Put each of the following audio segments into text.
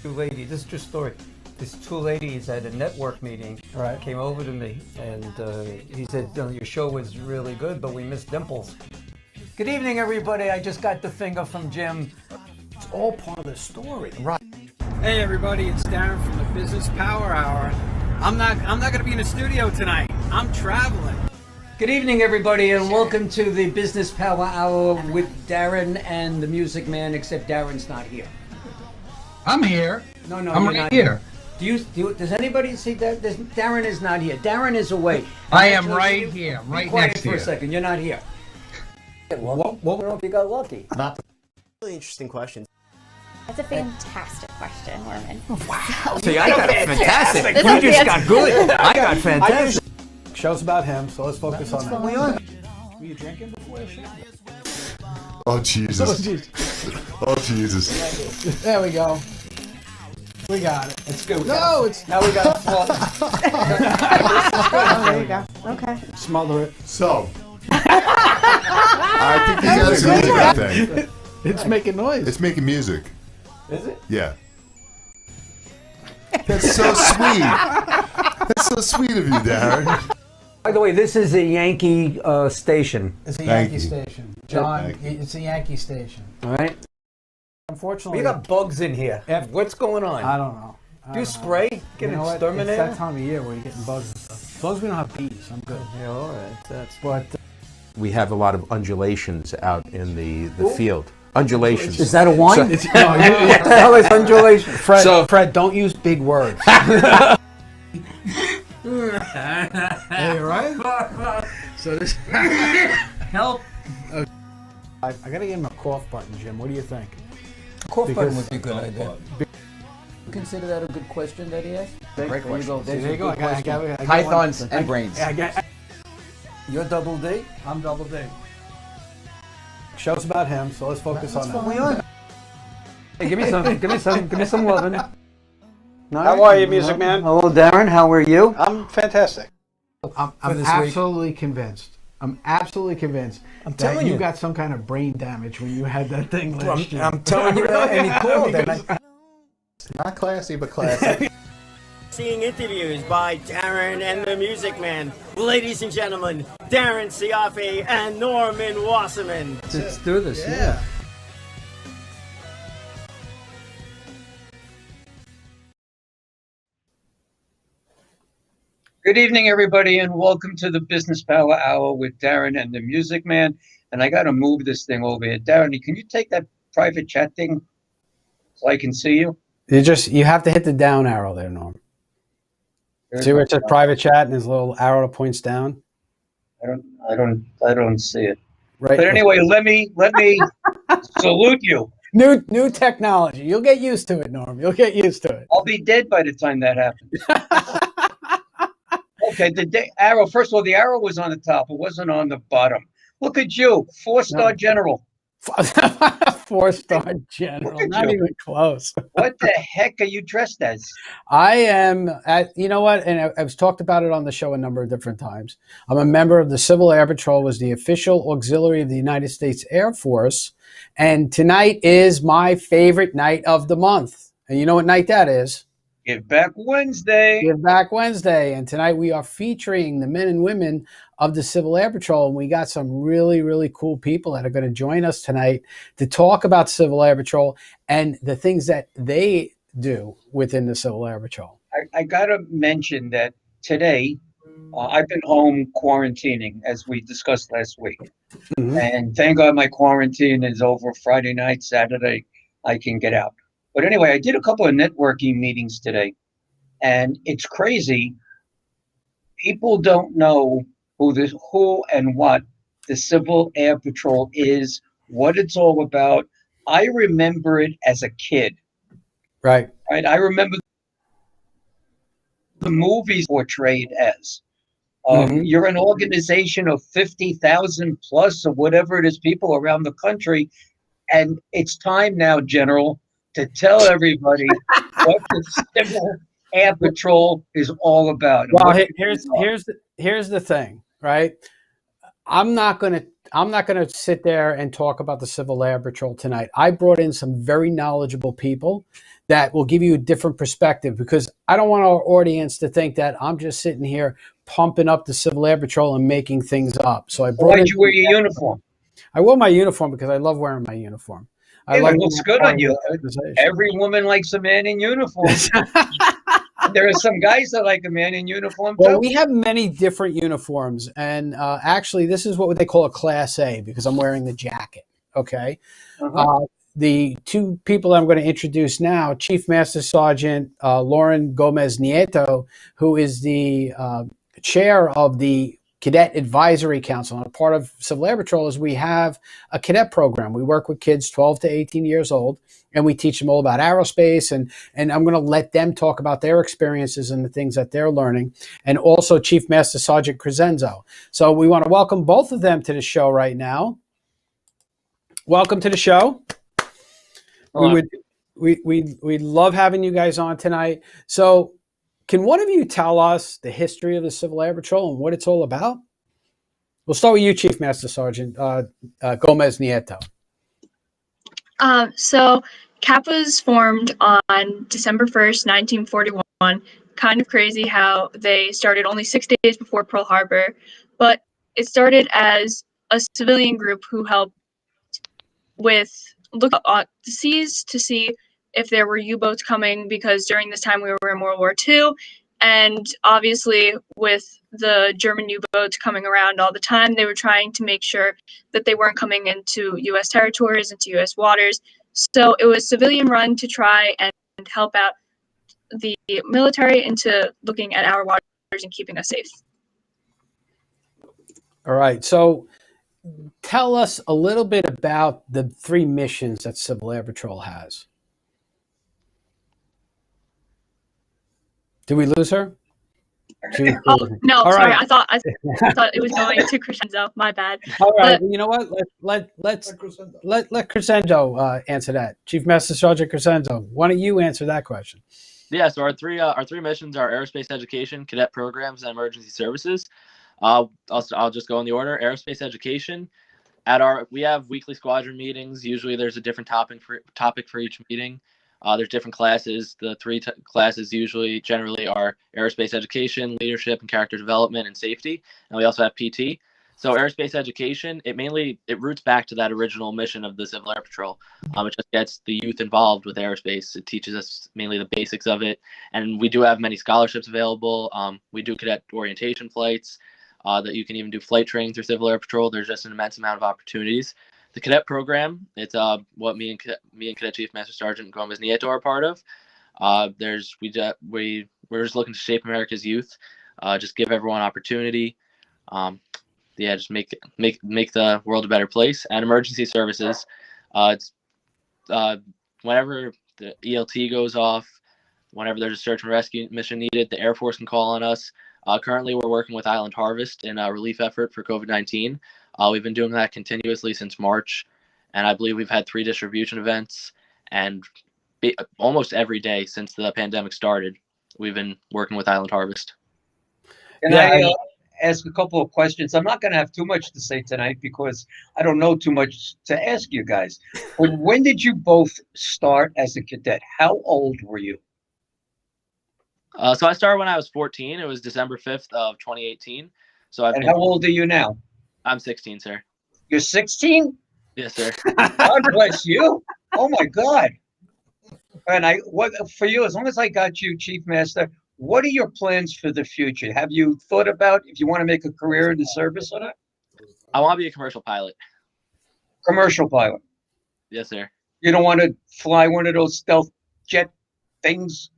two ladies. This is a true story. These two ladies at a network meeting came over to me, and he said, "Your show was really good, but we missed Dimples." Good evening, everybody. I just got the finger from Jim. It's all part of the story, right? Hey, everybody. It's Darren from the Business Power Hour. I'm not going to be in the studio tonight. I'm traveling. Good evening, everybody, and welcome to the Business Power Hour with Darren and the Music Man, except Darren's not here. I'm here. No, I'm you're right not here. Does anybody see that? Darren is not here. Darren is away. I am right here, right Be quiet next to for you. a second. You're not here. What went wrong if you got lucky? Not really interesting question. That's a fantastic question, Norman. Wow. See, I got fantastic. You just got good. I got fantastic. Show's about him, so let's focus on that. Were you drinking before the show? Oh, Jesus. Oh, Jesus. There we go. We got it. It's good. No, it's... Now we got Oh, there you go. Okay. Smother it. So, I think he's got a music thing. It's making noise. It's making music. Is it? Yeah. That's so sweet. That's so sweet of you, Darren. By the way, this is a Yankee station. It's a Thank Yankee you. station. John, Thank you. it's a Yankee station. All right. Unfortunately... We got bugs in here. What's going on? I don't know. Do you spray? Get You an know what? It's exterminator? that time of year where you're getting bugs and stuff. As long as we don't have bees, I'm good. Yeah, all right. But We have a lot of undulations out in the field. Undulations. Is that a wine? it's, what the hell is undulation? Fred, don't use big words. Hey, right? So this help. I gotta give him a cough button, Jim. What do you think? Cough Because- button would be a good idea. Consider that a good question that he asked? Great question. There you go. I got Pythons one. and brains. You're double D? I'm double D. Show's about him, so let's focus on that. We are. Hey, give me some loving. How are you, Music Man? Hello, Darren. How are you? I'm fantastic. I'm this absolutely convinced. I'm absolutely convinced that telling you you. got some kind of brain damage when you had that thing last year. I'm telling you that, and he called. Not classy, but classic. Seeing interviews by Darren and the Music Man. Ladies and gentlemen, Darren Siafe and Norman Wasserman. Let's do this. Yeah. Good evening, everybody, and welcome to the Business Power Hour with Darren and the Music Man. And I got to move this thing over here. Darren, can you take that private chat thing so I can see you? You have to hit the down arrow there, Norm. See where it says private chat and there's a little arrow that points down? I don't see it. Right. But anyway, let me salute you. New technology. You'll get used to it, Norm. You'll get used to it. I'll be dead by the time that happens. Okay, arrow. First of all, the arrow was on the top. It wasn't on the bottom. Look at you, 4-star general. 4-star general. Not even close. What the heck are you dressed as? I am, you know what, and I've talked about it on the show a number of different times. I'm a member of the Civil Air Patrol, was the official auxiliary of the United States Air Force, and tonight is my favorite night of the month. And you know what night that is? Give Back Wednesday. Give Back Wednesday. And tonight we are featuring the men and women of the Civil Air Patrol. And we got some really, really cool people that are going to join us tonight to talk about Civil Air Patrol and the things that they do within the Civil Air Patrol. I got to mention that today I've been home quarantining, as we discussed last week. Mm-hmm. And thank God my quarantine is over. Friday night, Saturday, I can get out. But anyway, I did a couple of networking meetings today, and it's crazy. People don't know who and what the Civil Air Patrol is, what it's all about. I remember it as a kid. Right. I remember the movies portrayed as. You're an organization of 50,000 plus or whatever it is, people around the country, and it's time now, General, to tell everybody what the Civil Air Patrol is all about. Well, here's the thing, right? I'm not gonna sit there and talk about the Civil Air Patrol tonight. I brought in some very knowledgeable people that will give you a different perspective, because I don't want our audience to think that I'm just sitting here pumping up the Civil Air Patrol and making things up. So I brought Why'd you wear your uniform? I wore my uniform because I love wearing my uniform. I Hey, love it looks being good part on of you. the organization. Every woman likes a man in uniform. There are some guys that like a man in uniform too. Well, we have many different uniforms, and actually, this is what they call a Class A because I'm wearing the jacket. Okay. The two people I'm going to introduce now, Chief Master Sergeant Lauren Gomez Nieto, who is the chair of the Cadet Advisory Council. And a part of Civil Air Patrol is we have a cadet program. We work with kids 12 to 18 years old, and we teach them all about aerospace. And I'm going to let them talk about their experiences and the things that they're learning. And also Chief Master Sergeant Crescenzo. So we want to welcome both of them to the show right now. Welcome to the show. We love having you guys on tonight. So can one of you tell us the history of the Civil Air Patrol and what it's all about? We'll start with you, Chief Master Sergeant Gomez Nieto. So CAP was formed on December 1st, 1941. Kind of crazy how they started only 6 days before Pearl Harbor, but it started as a civilian group who helped look at the seas to see if there were U-boats coming, because during this time we were in World War II, and obviously with the German U-boats coming around all the time, they were trying to make sure that they weren't coming into U.S. territories, into U.S. waters. So it was civilian run to try and help out the military into looking at our waters and keeping us safe. All right. So tell us a little bit about the 3 missions that Civil Air Patrol has. Did we lose her? Oh, no, All sorry. right. I thought it was going to Crescenzo. My bad. All right. You know what? Let Crescenzo answer that. Chief Master Sergeant Crescenzo, why don't you answer that question? Yeah. So our three missions are aerospace education, cadet programs, and emergency services. I'll just go in the order. Aerospace education. We have weekly squadron meetings. Usually there's a different topic for each meeting. There's different classes. The 3 classes generally are aerospace education, leadership and character development, and safety. And we also have PT. So aerospace education, it roots back to that original mission of the Civil Air Patrol. It just gets the youth involved with aerospace. It teaches us mainly the basics of it. And we do have many scholarships available. We do cadet orientation flights. That you can even do flight training through Civil Air Patrol. There's just an immense amount of opportunities. The cadet program, it's what me and Cadet Chief Master Sergeant Gomez Nieto are part of. We're just looking to shape America's youth, just give everyone opportunity. Just make the world a better place. And emergency services, it's whenever the ELT goes off, whenever there's a search and rescue mission needed, the Air Force can call on us. Currently, we're working with Island Harvest in a relief effort for COVID-19. We've been doing that continuously since March, and I believe we've had 3 distribution events, and almost every day since the pandemic started, we've been working with Island Harvest. Can I ask a couple of questions? I'm not going to have too much to say tonight because I don't know too much to ask you guys. But when did you both start as a cadet? How old were you? So I started when I was 14. It was December 5th of 2018. And how old are you now? I'm 16, sir. You're 16? Yes, sir. God bless you. Oh my God. And what for you, as long as I got you, Chief Master, what are your plans for the future? Have you thought about if you want to make a career in the service or not? I want to be a commercial pilot. Commercial pilot? Yes, sir. You don't want to fly one of those stealth jet things?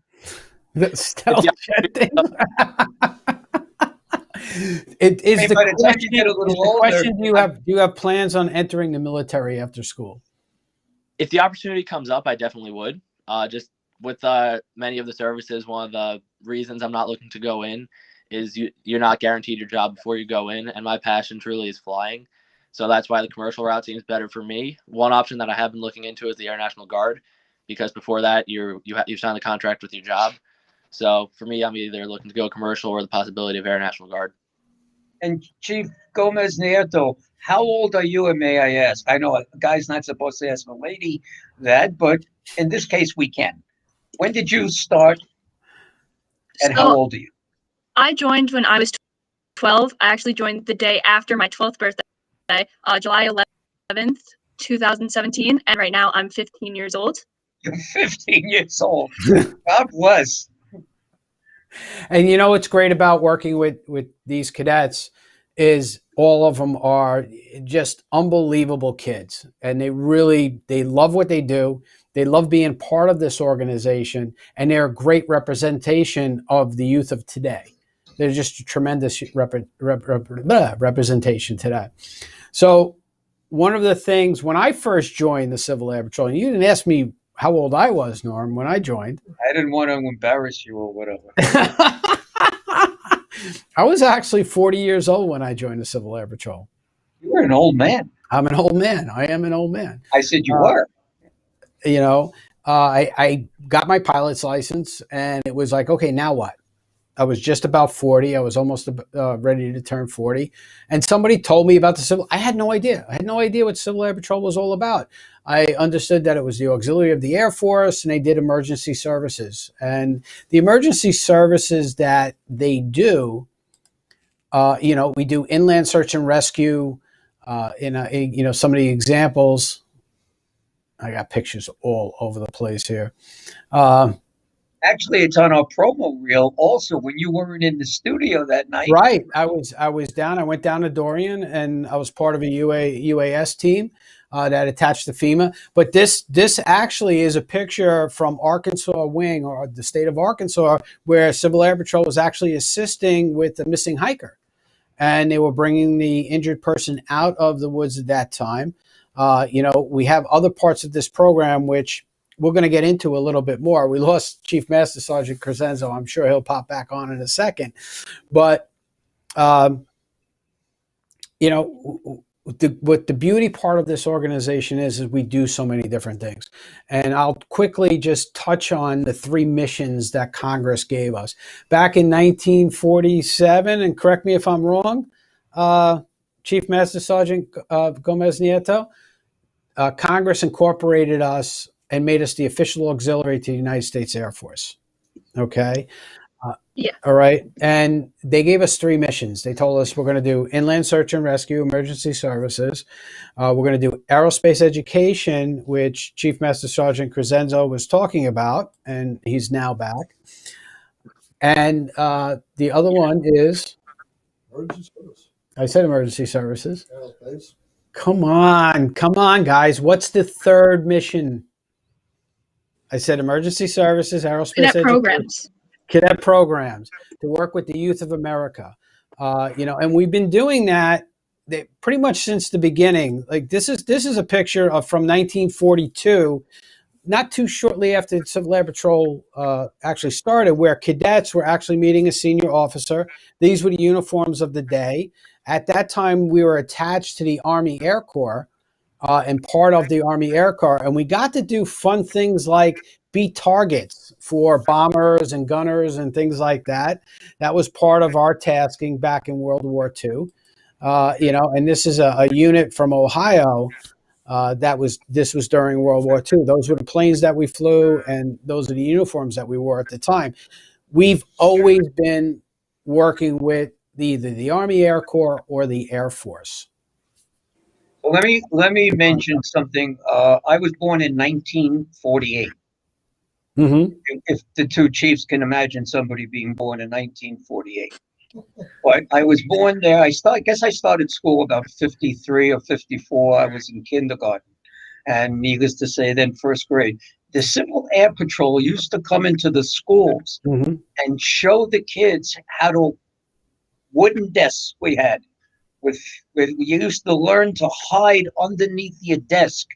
The stealth jet things? The question, do you have plans on entering the military after school? If the opportunity comes up, I definitely would. Just with many of the services, one of the reasons I'm not looking to go in is you're not guaranteed your job before you go in, and my passion truly is flying. So that's why the commercial route seems better for me. One option that I have been looking into is the Air National Guard, because before that you signed a contract with your job. So for me, I'm either looking to go commercial or the possibility of Air National Guard. And Chief Gomez Nieto, how old are you, and may I ask? I know a guy's not supposed to ask a lady that, but in this case we can. When did you start, and So how old are you? I joined when I was 12. I actually joined the day after my 12th birthday, July 11th, 2017, and right now I'm 15 years old. You're 15 years old. God bless. And you know what's great about working with these cadets is all of them are just unbelievable kids, and they love what they do. They love being part of this organization, and they're a great representation of the youth of today. They're just a tremendous representation today. So one of the things when I first joined the Civil Air Patrol, and you didn't ask me how old I was, Norm, when I joined. I didn't want to embarrass you or whatever. I was actually 40 years old when I joined the Civil Air Patrol. You were an old man. I'm an old man. I am an old man. I said you were. You know, I got my pilot's license, and it was like, okay, now what? I was just about 40. I was almost ready to turn 40. And somebody told me about the Civil. I had no idea. I had no idea what Civil Air Patrol was all about. I understood that it was the auxiliary of the Air Force, and they did emergency services. And the emergency services that they do, we do inland search and rescue. Some of the examples. I got pictures all over the place here. Actually, it's on our promo reel also when you weren't in the studio that night. Right. I was down. I went down to Dorian, and I was part of a UAS team that attached to FEMA. But this actually is a picture from Arkansas Wing, or the state of Arkansas, where Civil Air Patrol was actually assisting with a missing hiker. And they were bringing the injured person out of the woods at that time. We have other parts of this program which we're going to get into a little bit more. We lost Chief Master Sergeant Crescenzo. I'm sure he'll pop back on in a second. But, what the beauty part of this organization is we do so many different things. And I'll quickly just touch on the 3 missions that Congress gave us. Back in 1947, and correct me if I'm wrong, Chief Master Sergeant Gomez Nieto, Congress incorporated us and made us the official auxiliary to the United States Air Force. Okay. Yeah. All right. And they gave us 3 missions. They told us we're going to do inland search and rescue, emergency services. We're going to do aerospace education, which Chief Master Sergeant Crescenzo was talking about, and he's now back. And the other one is Emergency service. I said emergency services. Aerospace. Come on, guys. What's the 3rd mission? I said emergency services, aerospace Cadet programs. Cadet programs to work with the youth of America. And we've been doing that pretty much since the beginning. Like this is a picture from 1942, not too shortly after Civil Air Patrol actually started, where cadets were actually meeting a senior officer. These were the uniforms of the day. At that time, we were attached to the Army Air Corps and part of the Army Air Corps. And we got to do fun things like beat targets for bombers and gunners and things like that. That was part of our tasking back in World War II. And this is a unit from Ohio. This was during World War II. Those were the planes that we flew, and those are the uniforms that we wore at the time. We've always been working with either the Army Air Corps or the Air Force. Well, let me mention something. I was born in 1948. Mm-hmm. If the 2 chiefs can imagine somebody being born in 1948. But I was born there. I guess I started school about 53 or 54. I was in kindergarten. And needless to say, then 1st grade. The Civil Air Patrol used to come into the schools and show the kids how to wooden desks we had. We used to learn to hide underneath your desk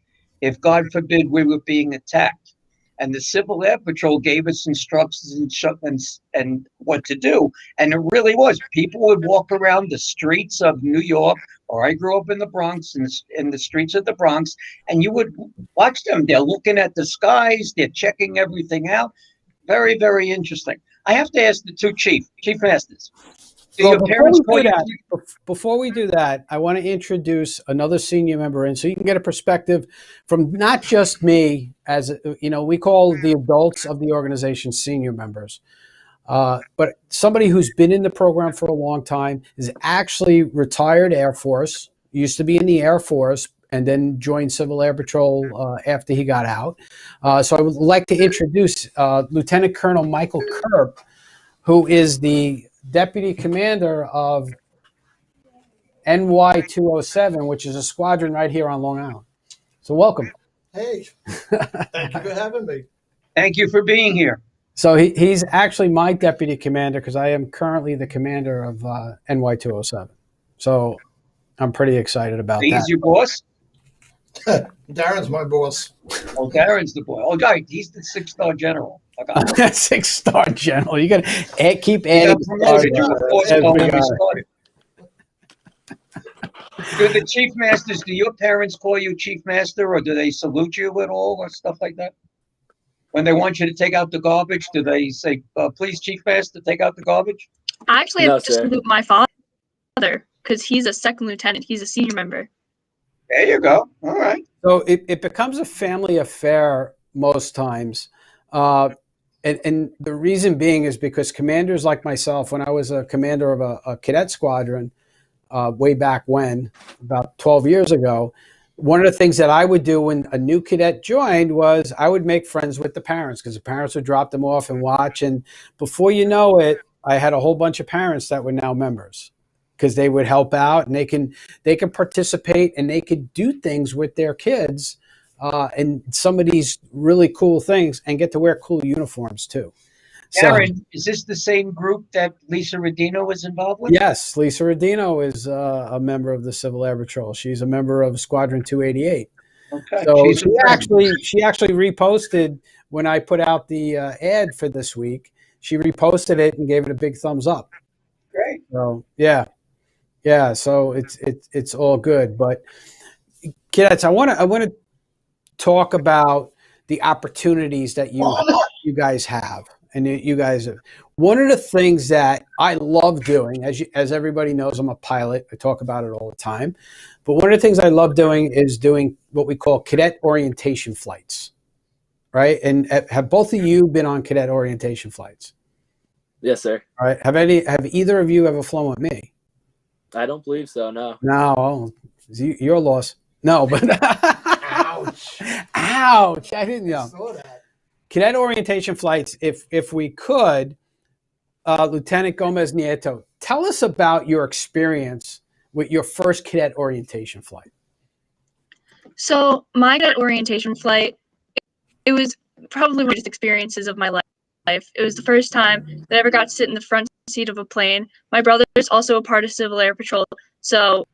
if, God forbid, we were being attacked. And the Civil Air Patrol gave us instructions and what to do. And it really was. People would walk around the streets of New York, or I grew up in the Bronx, in the streets of the Bronx, and you would watch them. They're looking at the skies. They're checking everything out. Very, very interesting. I have to ask the 2 chief masters. Do Well, your parents call you? before we do that, I want to introduce another senior member in, so you can get a perspective from not just me, as you know, we call the adults of the organization senior members, but somebody who's been in the program for a long time, is actually retired Air Force, used to be in the Air Force, and then joined Civil Air Patrol after he got out. So I would like to introduce Lieutenant Colonel Michael Kerb, who is the Deputy Commander of NY 207, which is a squadron right here on Long Island. So welcome. Hey, thank you for having me. Thank you for being here. So he's actually my Deputy Commander, because I am currently the commander of NY 207. So I'm pretty excited about that. He's your boss? Darren's my boss. Oh, Darren's the boy. Oh, God, he's the 6-star general. 6-star general. You got to keep adding stars. Do the chief masters, do your parents call you chief master, or do they salute you at all, or stuff like that? When they want you to take out the garbage, do they say, please, chief master, take out the garbage? I actually have to salute my father, because he's a second lieutenant. He's a senior member. There you go. All right. So it becomes a family affair most times. And the reason being is because commanders like myself, when I was a commander of a cadet squadron way back when, about 12 years ago, one of the things that I would do when a new cadet joined was I would make friends with the parents, because the parents would drop them off and watch. And before you know it, I had a whole bunch of parents that were now members, because they would help out and they can participate and they could do things with their kids and some of these really cool things, and get to wear cool uniforms too. Darren, is this the same group that Lisa Rodino was involved with? Yes, Lisa Rodino is a member of the Civil Air Patrol. She's a member of Squadron 288. Okay. So she actually reposted when I put out the ad for this week. She reposted it and gave it a big thumbs up. Great. So yeah. So it's all good. But cadets, I want to talk about the opportunities that you guys have. And you guys, one of the things that I love doing, as everybody knows, I'm a pilot. I talk about it all the time. But one of the things I love doing is doing what we call cadet orientation flights, right? And have both of you been on cadet orientation flights? Yes, sir. All right. Have either of you ever flown with me? I don't believe so. No. No, your loss. No, but ouch! I didn't know. I saw that. Cadet orientation flights, if we could, Lieutenant Gomez Nieto, tell us about your experience with your first cadet orientation flight. So my cadet orientation flight, it was probably one of the greatest experiences of my life. It was the first time that I ever got to sit in the front seat of a plane. My brother is also a part of Civil Air Patrol, so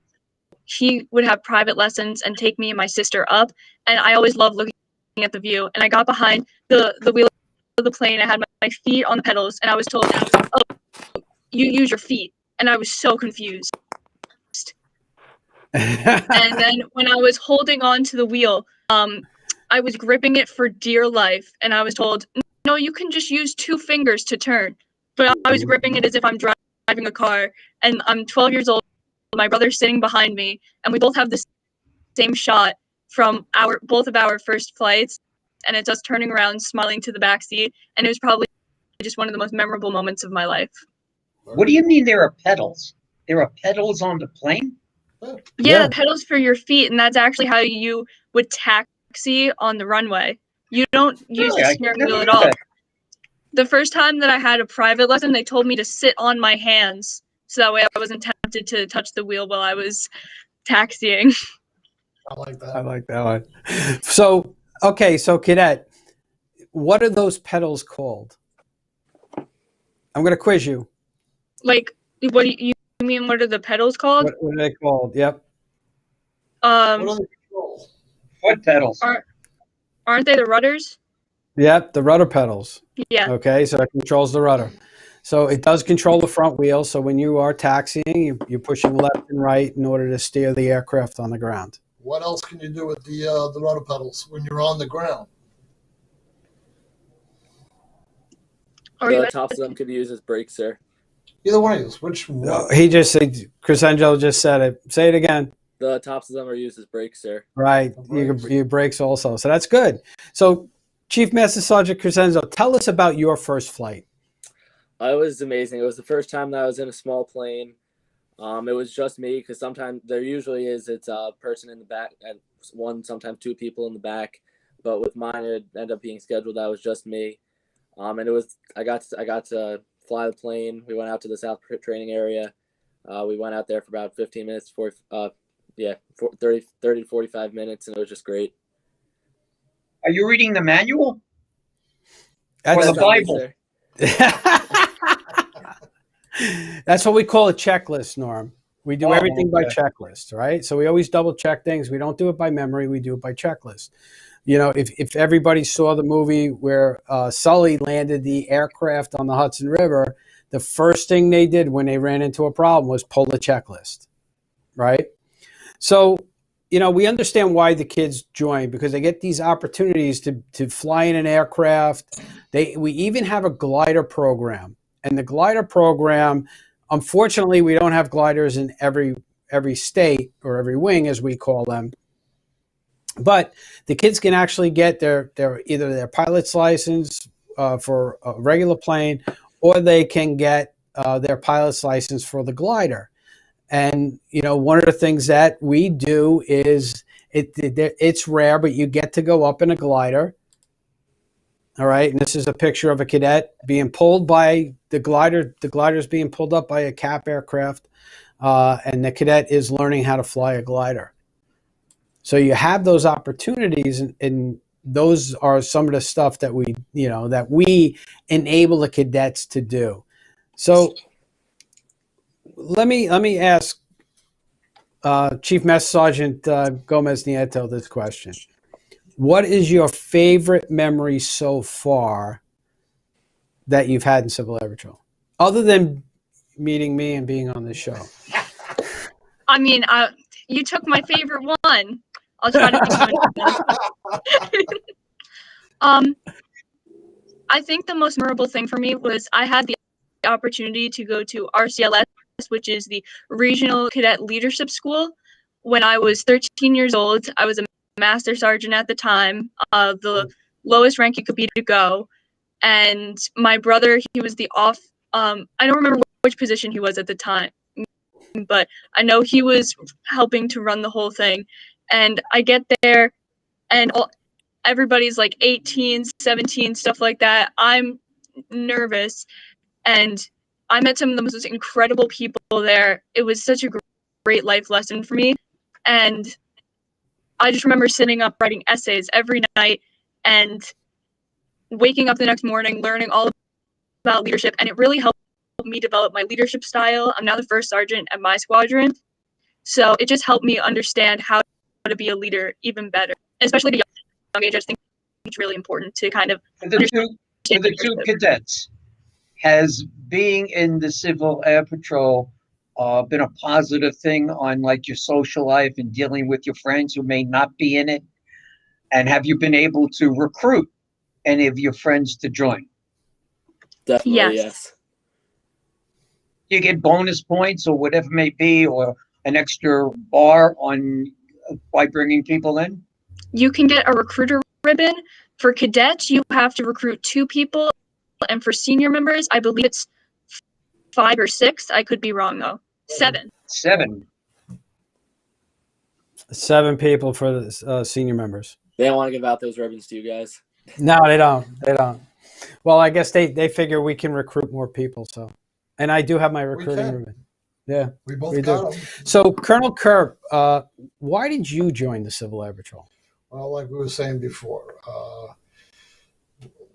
he would have private lessons and take me and my sister up, and I always loved looking at the view. And I got behind the wheel of the plane. I had my feet on the pedals, and I was told, "Oh, you use your feet," and I was so confused. And then when I was holding on to the wheel, I was gripping it for dear life, and I was told, "No, you can just use 2 fingers to turn." But I was gripping it as if I'm driving a car, and I'm 12 years old. My brother's sitting behind me, and we both have the same shot from both of our first flights, and it's us turning around, smiling to the back seat, and it was probably just one of the most memorable moments of my life. What do you mean there are pedals? There are pedals on the plane? Yeah, pedals for your feet, and that's actually how you would taxi on the runway. You don't use the steering wheel at all. The first time that I had a private lesson, they told me to sit on my hands, so that way I wasn't tempted to touch the wheel while I was taxiing. I like that. I like that one. So, okay, so cadet, what are those pedals called? I'm going to quiz you. Like, what do you mean? What are the pedals called? What are they called? Yep. What pedals? Aren't they the rudders? Yep, the rudder pedals. Yeah. Okay, so that controls the rudder. So it does control the front wheel. So when you are taxiing, you're pushing left and right in order to steer the aircraft on the ground. What else can you do with the rudder pedals when you're on the ground? The tops of them could use as brakes, sir. Either one of these. Which No, he just said, Chris Angelo just said it. Say it again. The tops of them are used as brakes, sir. Right. Your brakes also. So that's good. So Chief Master Sergeant Crescenzo, tell us about your first flight. It was amazing. It was the first time that I was in a small plane. It was just me, because sometimes there usually is, it's a person in the back and sometimes two people in the back. But with mine, it ended up being scheduled. That was just me. And it was, I got to fly the plane. We went out to the South training area. We went out there for about 15 minutes, 30 to 45 minutes, and it was just great. Are you reading the manual? That's or the Bible? That's what we call a checklist, Norm. We do everything by okay. checklist, right? So we always double check things. We don't do it by memory. We do it by checklist. You know, if everybody saw the movie where Sully landed the aircraft on the Hudson River, the first thing they did when they ran into a problem was pull the checklist, right? So, you know, we understand why the kids join, because they get these opportunities to fly in an aircraft. We even have a glider program. And the glider program, unfortunately, we don't have gliders in every state or every wing, as we call them. But the kids can actually get either their pilot's license for a regular plane, or they can get their pilot's license for the glider. And, you know, one of the things that we do is it's rare, but you get to go up in a glider. All right. And this is a picture of a cadet being pulled by the glider. The glider is being pulled up by a cap aircraft. And the cadet is learning how to fly a glider. So you have those opportunities, and those are some of the stuff that we enable the cadets to do. So let me ask Chief Master Sergeant Gomez Nieto this question. What is your favorite memory so far that you've had in Civil Air Patrol, other than meeting me and being on this show? I mean, you took my favorite one. I'll try to think of it. I think the most memorable thing for me was I had the opportunity to go to RCLS, which is the Regional Cadet Leadership School. When I was 13 years old, I was a master sergeant at the time, the lowest rank you could be to go. And my brother, he was the I don't remember which position he was at the time, but I know he was helping to run the whole thing. And I get there, and everybody's like 18, 17, stuff like that. I'm nervous, and I met some of the most incredible people there. It was such a great life lesson for me. And I just remember sitting up writing essays every night and waking up the next morning, learning all about leadership. And it really helped me develop my leadership style. I'm now the first sergeant at my squadron. So it just helped me understand how to be a leader even better, especially at a young age. I just think it's really important to kind of for the two cadets. Has being in the Civil Air Patrol been a positive thing on like your social life and dealing with your friends who may not be in it? And have you been able to recruit any of your friends to join? Definitely, yes. You get bonus points or whatever it may be, or an extra bar on by bringing people in? You can get a recruiter ribbon. For cadets, you have to recruit 2 people. And for senior members, I believe it's 5 or 6. I could be wrong, though. 7. 7. 7 people for the senior members. They don't want to give out those ribbons to you guys. No, they don't. They don't. Well, I guess they figure we can recruit more people. So, and I do have my recruiting ribbon. Yeah, we both got them. So, Colonel Kerr, why did you join the Civil Air Patrol? Well, like we were saying before,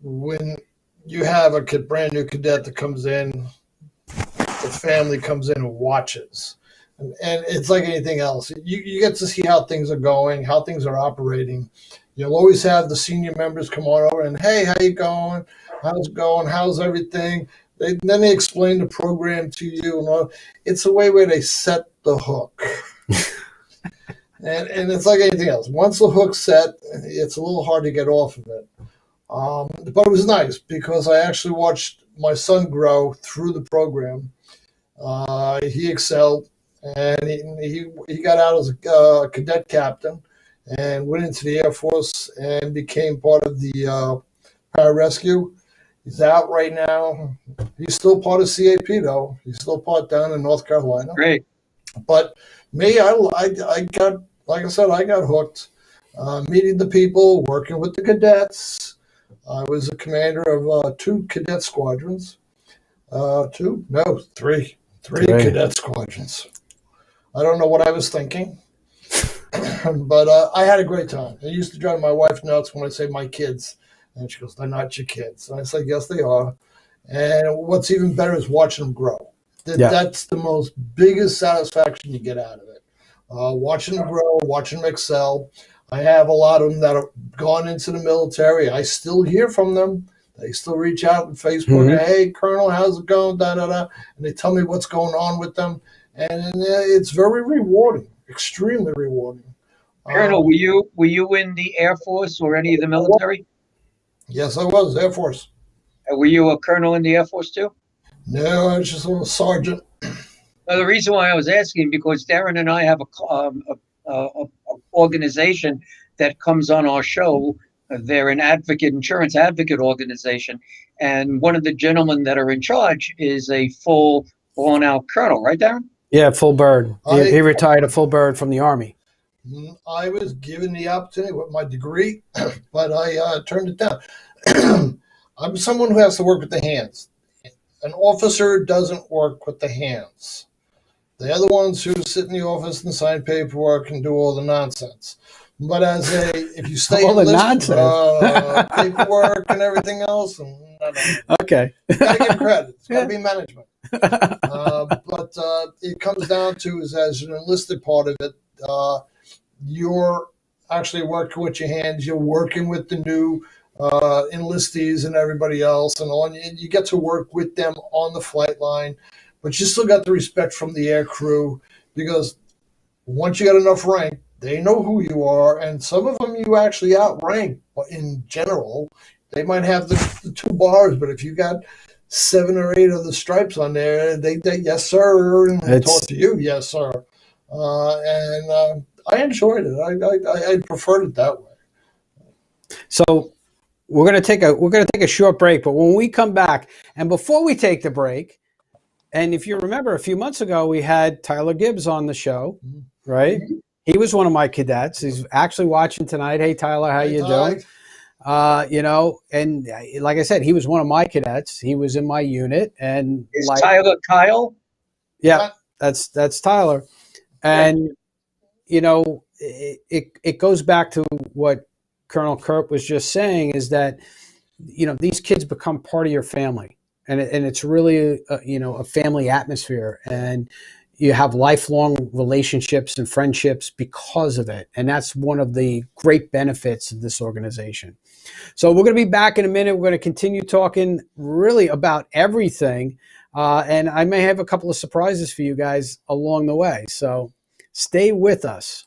when you have a brand new cadet that comes in, the family comes in and watches. And it's like anything else. You get to see how things are going, how things are operating. You'll always have the senior members come on over and, hey, how you going? How's it going? How's everything? Then they explain the program to you. And all. It's a way where they set the hook. and it's like anything else. Once the hook's set, it's a little hard to get off of it. But it was nice because I actually watched my son grow through the program. He excelled, and he got out as a cadet captain and went into the Air Force and became part of the pararescue. He's out right now. He's still part of CAP, though. He's still part down in North Carolina. Great. But me, I got, like I said, I got hooked. Meeting the people, working with the cadets. I was a commander of 2 cadet squadrons. 2? No, 3. 3 cadet squadrons. I don't know what I was thinking, but I had a great time. I used to drive my wife nuts when I say my kids. And she goes, "They're not your kids." And I said, "Yes, they are." And what's even better is watching them grow. That's the most biggest satisfaction you get out of it. Watching them grow, watching them excel. I have a lot of them that have gone into the military. I still hear from them. They still reach out on Facebook. "Hey, Colonel, how's it going?" Da, da, da. And they tell me what's going on with them. And it's very rewarding, extremely rewarding. Colonel, were you in the Air Force or any of the military? Yes, I was, Air Force. Were you a colonel in the Air Force too? No, I was just a little sergeant. Well, the reason why I was asking, because Darren and I have a organization that comes on our show. They're an insurance advocate organization. And one of the gentlemen that are in charge is a full blown out colonel, right, Darren? Yeah, full bird. He retired a full bird from the Army. I was given the opportunity with my degree, but I turned it down. I'm someone who has to work with the hands. An officer doesn't work with the hands. They're the ones who sit in the office and sign paperwork and do all the nonsense. But if you stay all in the nonsense, paperwork and everything else, okay, you gotta give credit. It's gotta be management. But it comes down to is as an enlisted part of it. You're actually working with your hands. You're working with the new enlistees and everybody else, and on. You get to work with them on the flight line, but you still got the respect from the air crew because once you got enough rank, they know who you are, and some of them you actually outrank. But in general, they might have the 2 bars, but if you got 7 or 8 of the stripes on there, they yes sir, and they talk to you, yes sir, and. I enjoyed it. I preferred it that way. So we're gonna take a short break, but when we come back, and before we take the break, and if you remember, a few months ago we had Tyler Gibbs on the show, right? He was one of my cadets. He's actually watching tonight. Hey Tyler, how you doing? And like I said, he was one of my cadets. He was in my unit, and is Tyler Kyle? Yeah, that's Tyler, and. It goes back to what Colonel Kurt was just saying is that, these kids become part of your family and it's really, a family atmosphere and you have lifelong relationships and friendships because of it. And that's one of the great benefits of this organization. So we're going to be back in a minute. We're going to continue talking really about everything. And I may have a couple of surprises for you guys along the way. So stay with us.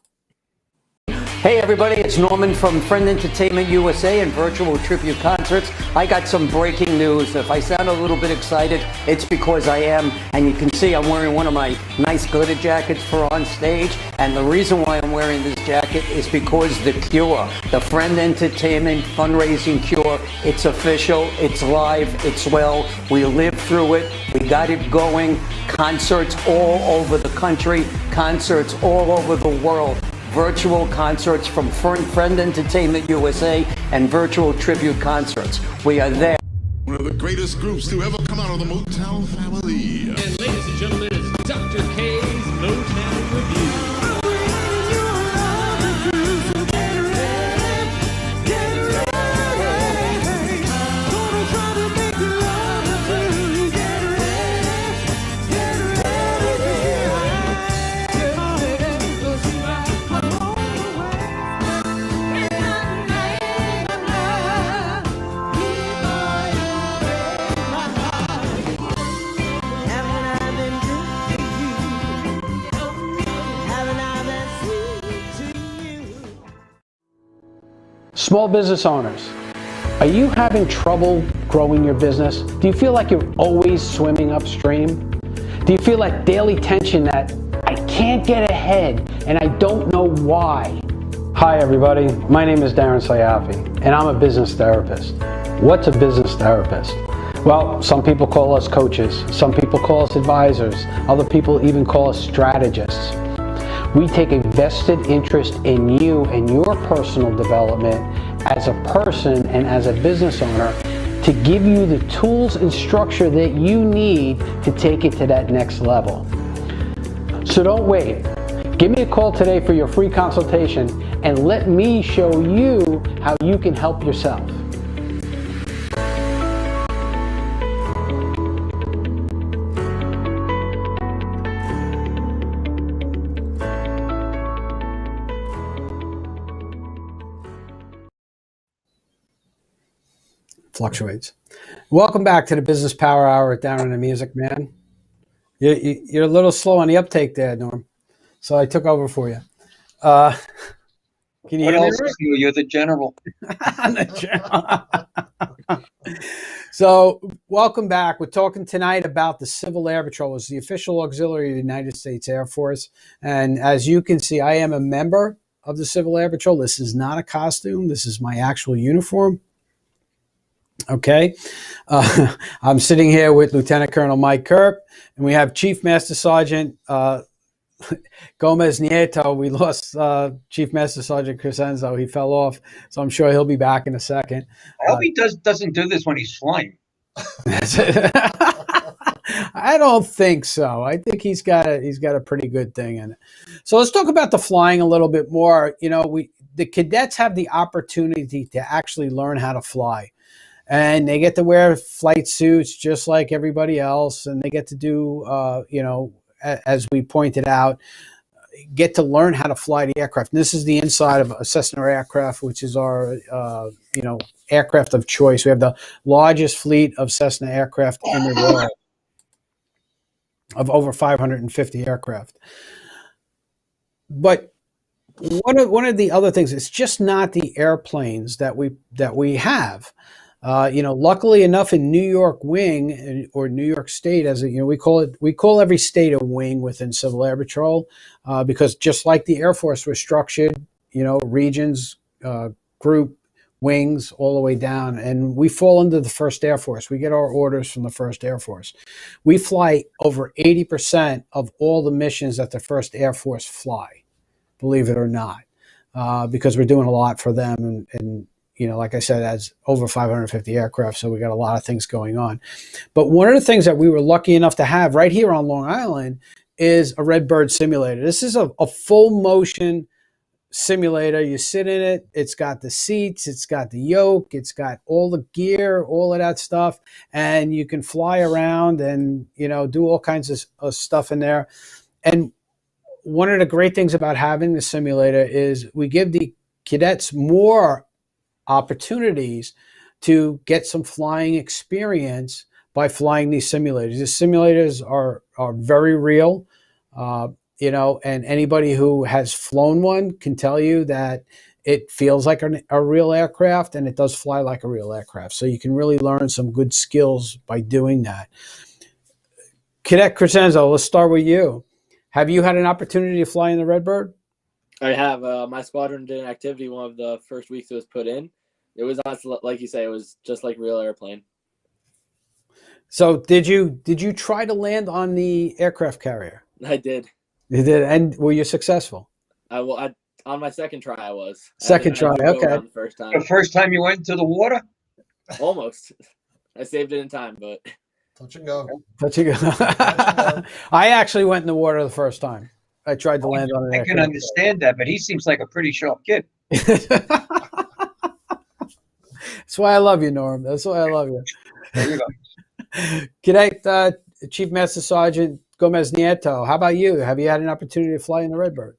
Hey everybody, it's Norman from Friend Entertainment USA and Virtual Tribute Concerts. I got some breaking news. If I sound a little bit excited, it's because I am. And you can see I'm wearing one of my nice glitter jackets for on stage. And the reason why I'm wearing this jacket is because the Cure, the Friend Entertainment fundraising Cure, it's official, it's live, it's well. We lived through it. We got it going. Concerts all over the country, concerts all over the world. Virtual concerts from Friend Entertainment USA and Virtual Tribute Concerts. We are there. One of the greatest groups to ever come out of the Motown family. And ladies and gentlemen, it's Dr. K's Motown Review. Small business owners, are you having trouble growing your business? Do you feel like you're always swimming upstream? Do you feel that daily tension that I can't get ahead and I don't know why? Hi everybody, my name is Darren Sayafi and I'm a business therapist. What's a business therapist? Well, some people call us coaches, some people call us advisors, other people even call us strategists. We take a vested interest in you and your personal development as a person and as a business owner to give you the tools and structure that you need to take it to that next level. So don't wait. Give me a call today for your free consultation and let me show you how you can help yourself. Fluctuates. Welcome back to the Business Power Hour with Darren and the Music Man. You're a little slow on the uptake there, Norm. So I took over for you. Can you What hear me? else is new? You're the general. So welcome back. We're talking tonight about the Civil Air Patrol. It's the official auxiliary of the United States Air Force. And as you can see, I am a member of the Civil Air Patrol. This is not a costume. This is my actual uniform. Okay. I'm sitting here with Lieutenant Colonel Mike Kerp, and we have Chief Master Sergeant Gomez Nieto. We lost Chief Master Sergeant Crescenzo. He fell off, so I'm sure he'll be back in a second. I hope he doesn't do this when he's flying. I don't think so. I think he's got a pretty good thing in it. So let's talk about the flying a little bit more. You know, the cadets have the opportunity to actually learn how to fly. And they get to wear flight suits just like everybody else. And they get to do, as we pointed out, get to learn how to fly the aircraft. And this is the inside of a Cessna aircraft, which is our, aircraft of choice. We have the largest fleet of Cessna aircraft in the world, of over 550 aircraft. But one of the other things, it's just not the airplanes that we have. Luckily enough, in New York Wing or New York State, we call every state a wing within Civil Air Patrol, because just like the Air Force, we're structured, regions, group, wings, all the way down, and we fall under the 1st Air Force. We get our orders from the 1st Air Force. We fly over 80% of all the missions that the 1st Air Force fly, believe it or not, because we're doing a lot for them and like I said, as over 550 aircraft, so we got a lot of things going on. But one of the things that we were lucky enough to have right here on Long Island is a Redbird simulator. This is a full motion simulator. You sit in it. It's got the seats. It's got the yoke. It's got all the gear, all of that stuff. And you can fly around and, do all kinds of stuff in there. And one of the great things about having the simulator is we give the cadets more opportunities to get some flying experience by flying these simulators. The simulators are very real, and anybody who has flown one can tell you that it feels like a real aircraft and it does fly like a real aircraft. So you can really learn some good skills by doing that. Cadet Crescenzo, let's start with you. Have you had an opportunity to fly in the Redbird? I have. My squadron did an activity one of the first weeks it was put in. It was, like you say, it was just like real airplane. So did you try to land on the aircraft carrier? I did. You did, and were you successful? On my second try, I was. Second try, okay. The first time. The first time you went into the water? Almost. I saved it in time, but touch and go. Touch and go. I actually went in the water the first time. I tried to land on it. I can understand that, but he seems like a pretty sharp kid. That's why I love you, Norm. That's why I love you. There you go. Cadet Chief Master Sergeant Gomez Nieto, how about you? Have you had an opportunity to fly in the Redbird?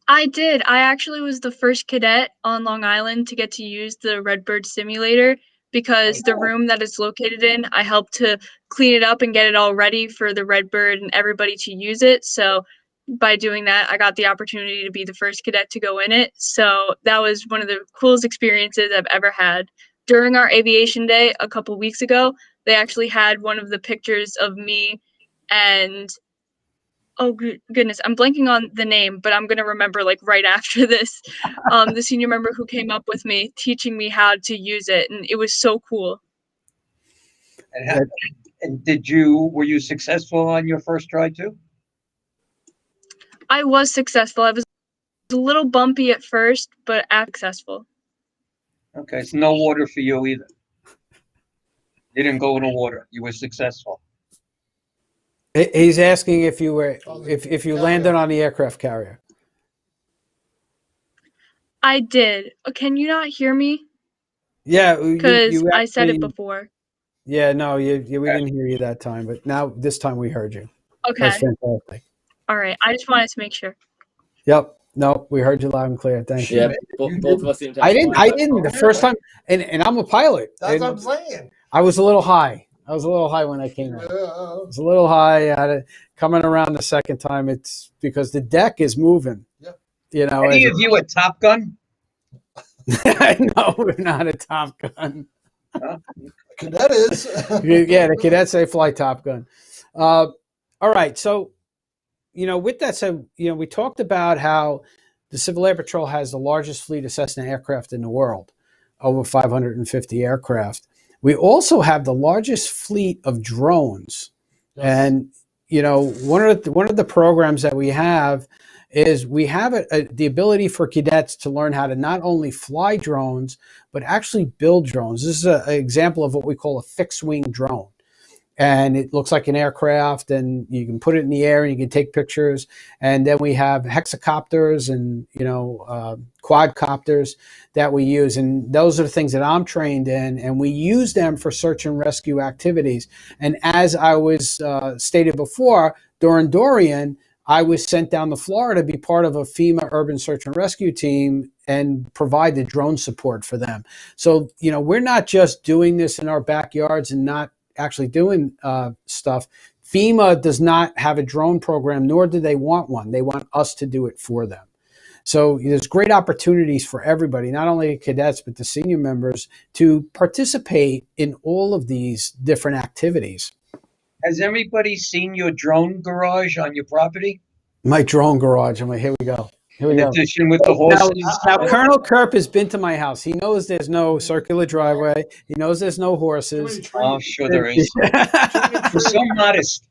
I did. I actually was the first cadet on Long Island to get to use the Redbird simulator because the room that it's located in, I helped to clean it up and get it all ready for the Redbird and everybody to use it. So by doing that, I got the opportunity to be the first cadet to go in it. So that was one of the coolest experiences I've ever had. During our aviation day a couple weeks ago, they actually had one of the pictures of me and oh goodness, I'm blanking on the name, but I'm gonna remember like right after this. The senior member who came up with me, teaching me how to use it, and it was so cool. And were you successful on your first try too? I was successful. I was a little bumpy at first, but successful. Okay, it's no water for you either. You didn't go in the water. You were successful. He's asking if you were if you landed on the aircraft carrier. I did. Can you not hear me? Yeah, because I said it before. Yeah, no, we didn't hear you that time, but now this time we heard you. Okay. That's fantastic. All right. I just wanted to make sure. Yep. No, we heard you loud and clear. Thank you. Yeah, both of us seem to. I didn't. The first time, and I'm a pilot. That's what I'm saying. I was a little high. When I came in. I was a little high. Coming around the second time, it's because the deck is moving. Yeah. You know. Any of you a Top Gun? No, we're not a Top Gun. Cadet is. Yeah, the cadets, they fly Top Gun. All right. So, with that said, we talked about how the Civil Air Patrol has the largest fleet of Cessna aircraft in the world, over 550 aircraft. We also have the largest fleet of drones. Yes. And, one of the programs that we have is we have the ability for cadets to learn how to not only fly drones, but actually build drones. This is an example of what we call a fixed-wing drone. And it looks like an aircraft, and you can put it in the air and you can take pictures. And then we have hexacopters and, quadcopters that we use. And those are the things that I'm trained in. And we use them for search and rescue activities. And as I was stated before, during Dorian, I was sent down to Florida to be part of a FEMA urban search and rescue team and provide the drone support for them. So, we're not just doing this in our backyards and not actually doing stuff. FEMA does not have a drone program, nor do they want one. They want us to do it for them. So there's great opportunities for everybody, not only cadets, but the senior members, to participate in all of these different activities. Has everybody seen your drone garage on your property? My drone garage. I'm like, here we go. In addition with the horses. Now, Colonel Kerp has been to my house. He knows there's no circular driveway. He knows there's no horses. Oh, sure there is. You're so modest.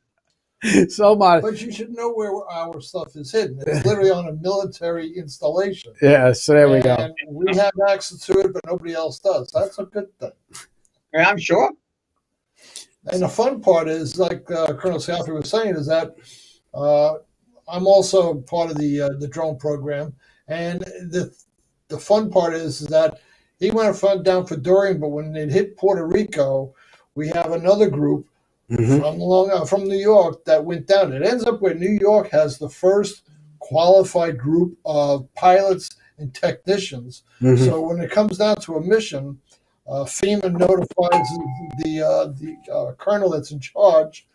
So modest. But you should know where our stuff is hidden. It's literally on a military installation. Yeah, so there we go. And we have access to it, but nobody else does. That's a good thing. Yeah, I'm sure. And the fun part is, like Colonel Southey was saying, is that I'm also part of the drone program, and the fun part is that he went down for Dorian, but when it hit Puerto Rico, we have another group from New York that went down. It ends up where New York has the first qualified group of pilots and technicians. So when it comes down to a mission, FEMA notifies the colonel that's in charge.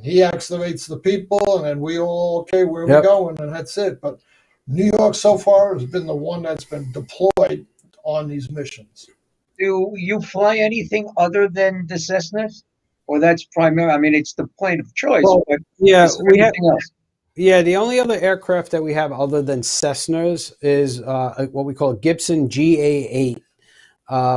He activates the people, and then we all, okay, where are we going? And that's it. But New York so far has been the one that's been deployed on these missions. Do you fly anything other than the Cessnas? Or that's primary? I mean, it's the plane of choice. Well, but yeah, we have. Else? Yeah, the only other aircraft that we have other than Cessnas is what we call a Gibson GA8.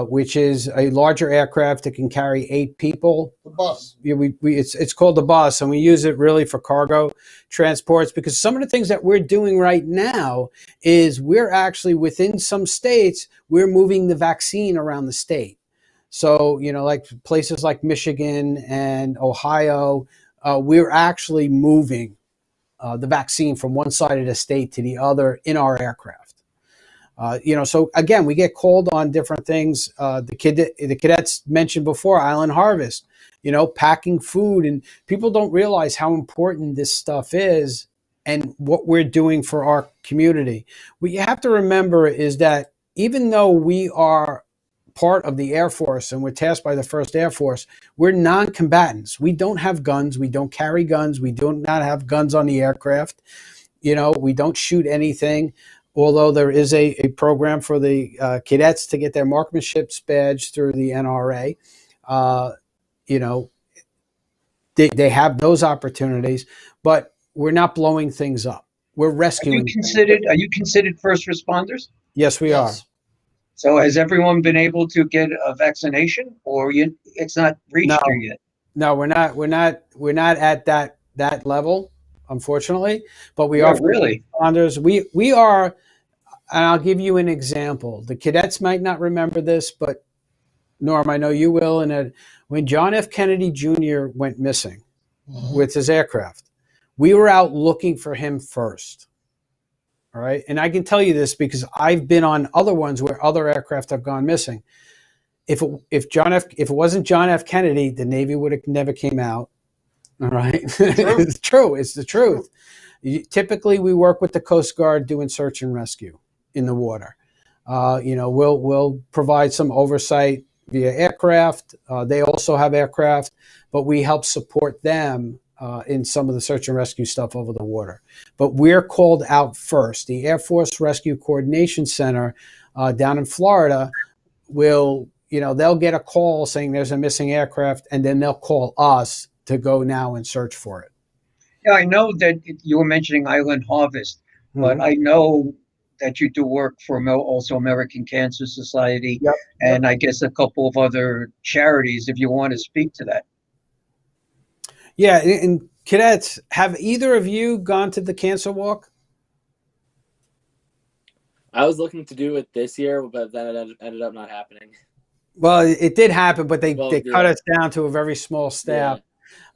Which is a larger aircraft that can carry 8 people. The bus. Yeah, it's called the bus, and we use it really for cargo transports, because some of the things that we're doing right now is we're actually, within some states, we're moving the vaccine around the state. So, like places like Michigan and Ohio, we're actually moving the vaccine from one side of the state to the other in our aircraft. So again, we get called on different things. The cadets mentioned before, Island Harvest, packing food, and people don't realize how important this stuff is and what we're doing for our community. What you have to remember is that even though we are part of the Air Force and we're tasked by the 1st Air Force, we're non-combatants. We don't have guns. We don't carry guns. We do not have guns on the aircraft. We don't shoot anything. Although there is a program for the cadets to get their marksmanship badge through the NRA, they have those opportunities, but we're not blowing things up. We're rescuing. Are you considered first responders? Yes, we are. So has everyone been able to get a vaccination, or it's not reached you yet? No, we're not. We're not at that level, unfortunately. But we Yeah, are really responders. We are, and I'll give you an example. The cadets might not remember this, but Norm, I know you will. And when John F. Kennedy Jr. went missing with his aircraft, we were out looking for him first. All right. And I can tell you this because I've been on other ones where other aircraft have gone missing. If it wasn't John F. Kennedy, the Navy would have never came out. All right. It's true. It's the truth. Typically, we work with the Coast Guard doing search and rescue in the water. We'll provide some oversight via aircraft. They also have aircraft, but we help support them in some of the search and rescue stuff over the water. But we're called out first. The Air Force Rescue Coordination Center down in Florida they'll get a call saying there's a missing aircraft, and then they'll call us to go now and search for it. Yeah, I know that you were mentioning Island Harvest, but I know that you do work for also American Cancer Society, and I guess a couple of other charities, if you want to speak to that. Yeah, and cadets, have either of you gone to the cancer walk? I was looking to do it this year, but then it ended up not happening. Well, it did happen, but they cut us down to a very small staff.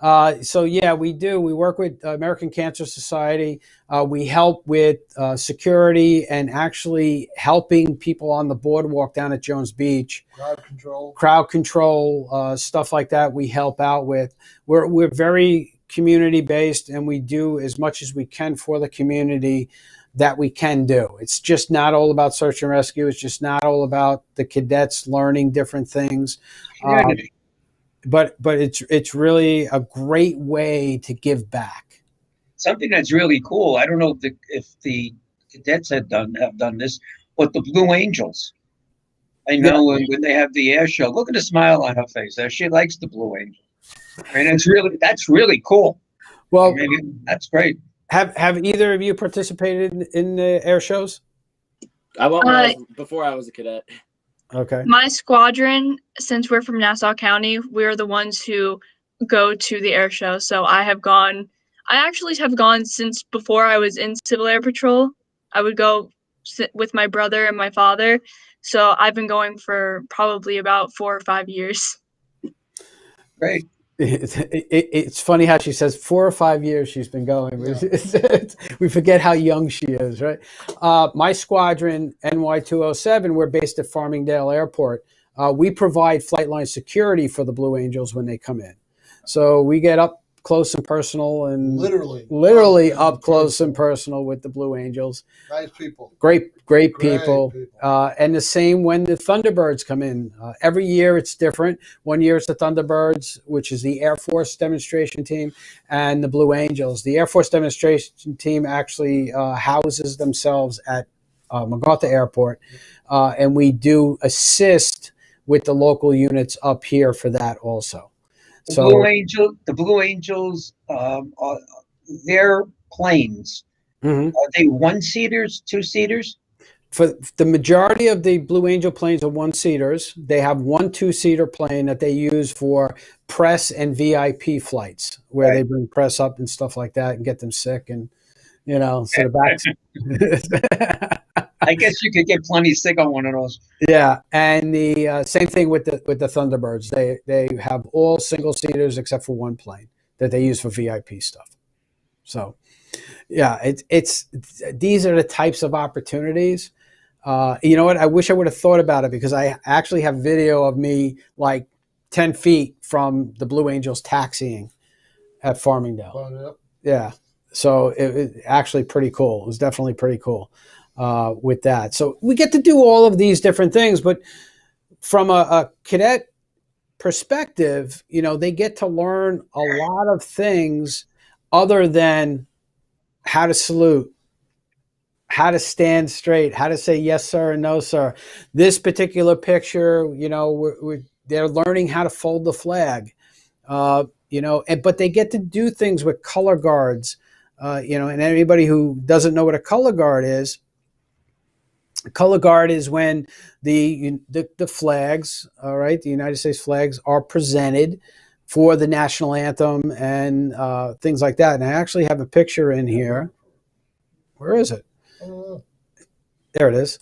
Yeah. We do. We work with American Cancer Society. We help with security and actually helping people on the boardwalk down at Jones Beach. Crowd control, stuff like that. We help out with. We're very community based, and we do as much as we can for the community that we can do. It's just not all about search and rescue. It's just not all about the cadets learning different things. But it's really a great way to give back. Something that's really cool. I don't know if the cadets have done this, but the Blue Angels. I know when they have the air show. Look at the smile on her face. She likes the Blue Angels, and that's really cool. Well, that's great. Have either of you participated in the air shows? I went before I was a cadet. Okay. My squadron, since we're from Nassau County, we're the ones who go to the air show. So I actually have gone since before I was in Civil Air Patrol. I would go sit with my brother and my father. So I've been going for probably about 4 or 5 years. Great. It's funny how she says 4 or 5 years she's been going. We forget how young she is, right? My squadron, NY207, we're based at Farmingdale Airport. We provide flight line security for the Blue Angels when they come in. So we get up close and personal and literally up close and personal with the Blue Angels. Nice people. Great people. And the same when the Thunderbirds come in. Every year it's different. One year it's the Thunderbirds, which is the Air Force demonstration team, and the Blue Angels. The Air Force demonstration team actually houses themselves at MacArthur Airport, and we do assist with the local units up here for that also. The Blue Angels, their planes, are they one-seaters, two-seaters? For the majority of the Blue Angel planes are one-seaters. They have one two-seater plane that they use for press and VIP flights, where they bring press up and stuff like that and get them sick and, so the back. I guess you could get plenty sick on one of those. Yeah, and the same thing with the Thunderbirds. They have all single seaters except for one plane that they use for VIP stuff. So, yeah, it's these are the types of opportunities. You know what? I wish I would have thought about it because I actually have video of me like 10 feet from the Blue Angels taxiing at Farmingdale. Yeah, so it actually pretty cool. It was definitely pretty cool. With that. So we get to do all of these different things, but from a cadet perspective, they get to learn a lot of things other than how to salute, how to stand straight, how to say yes, sir, and no, sir. This particular picture, they're learning how to fold the flag. but they get to do things with color guards, and anybody who doesn't know what a color guard is, a color guard is when the flags, all right, the United States flags are presented for the national anthem and things like that. And I actually have a picture in here. Where is it? There it is.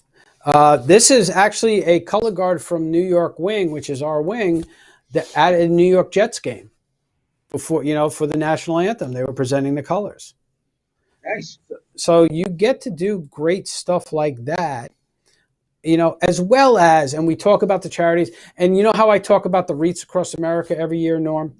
This is actually a color guard from New York Wing, which is our wing, at a New York Jets game before, for the national anthem. They were presenting the colors. Nice. So you get to do great stuff like that, as well as, and we talk about the charities, and how I talk about the REITs across America every year, Norm?